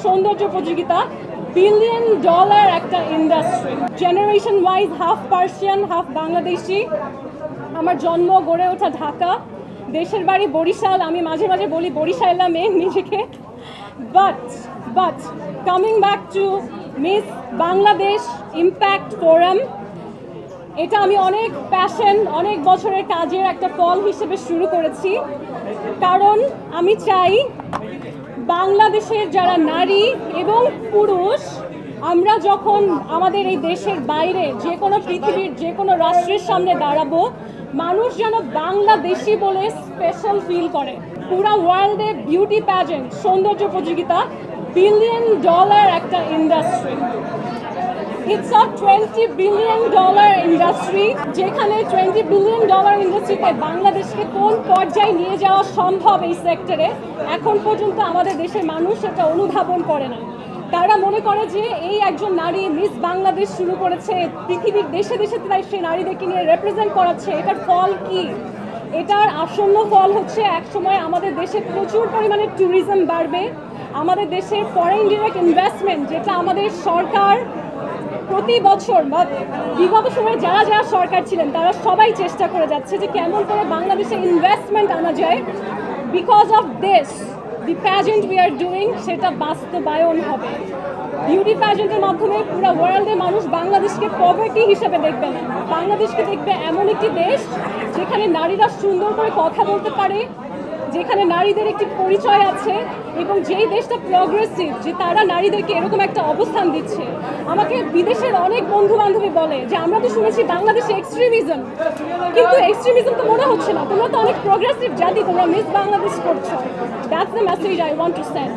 সৌন্দর্য প্রতিযোগিতা billion dollar একটা industry. Generation wise half Persian half Bangladeshi. আমার জন্ম গড়ে ওঠা ঢাকা, দেশের বাড়ি বরিশাল। আমি মাঝে মাঝে বলি বরিশালা মেয়ে নিজেকে। But coming back to miss Bangladesh impact forum, এটা আমি অনেক প্যাশন, অনেক বছরের কাজের একটা ফল হিসেবে শুরু করেছি। কারণ আমি চাই বাংলাদেশের যারা নারী এবং পুরুষ, আমরা যখন আমাদের এই দেশের বাইরে যে কোনো পৃথিবীর যে কোনো রাষ্ট্রের সামনে দাঁড়াবো, মানুষ যেন বাংলাদেশি বলে স্পেশাল ফিল করে। পুরা ওয়ার্ল্ডে বিউটি প্যাজেন্ট সৌন্দর্য প্রতিযোগিতা বিলিয়ন ডলার একটা industry. It's a $20 billion industry, যেখানে $20 বিলিয়ন ইন্ডাস্ট্রিতে বাংলাদেশকে কোন পর্যায়ে নিয়ে যাওয়া সম্ভব এই সেক্টরে, এখন পর্যন্ত আমাদের দেশের মানুষ এটা অনুধাবন করে না। তারা মনে করে যে এই একজন নারী মিস বাংলাদেশ শুরু করেছে, পৃথিবীর দেশে দেশে তাই সেই নারীদেরকে নিয়ে রিপ্রেজেন্ট করাচ্ছে। এটার ফল কি? এটার আসন্ন ফল হচ্ছে একসময় আমাদের দেশে প্রচুর পরিমাণে ট্যুরিজম বাড়বে, আমাদের দেশের ফরেন ডিরেক্ট ইনভেস্টমেন্ট, যেটা আমাদের সরকার প্রতি বছর বা বিগত সময়ে যারা যারা সরকার ছিলেন তারা সবাই চেষ্টা করে যাচ্ছে যে কেমন করে বাংলাদেশে ইনভেস্টমেন্ট আনা যায়। Because of this the pageant we are doing, সেটা বাস্তবায়ন হবে। বিউটি প্যাজেন্টের মাধ্যমে পুরো ওয়ার্ল্ডে মানুষ বাংলাদেশকে পভার্টি হিসেবে দেখবে না, বাংলাদেশকে দেখবে এমন একটি দেশ যেখানে নারীরা সুন্দর করে কথা বলতে পারে, যেখানে নারীদের একটি পরিচয় আছে, এবং যেই দেশটা প্রগ্রেসিভ, যে তারা নারীদেরকে এরকম একটা অবস্থান দিচ্ছে। আমাকে বিদেশের অনেক বন্ধু বান্ধবী বলে যে আমরা তো শুনেছি বাংলাদেশে এক্সট্রিমিজম, কিন্তু এক্সট্রিমিজম তো মনে হচ্ছে না, তোমরা তো অনেক প্রগ্রেসিভ জাতি, তোমরা মিস বাংলাদেশ করছো। That's the message I want to send.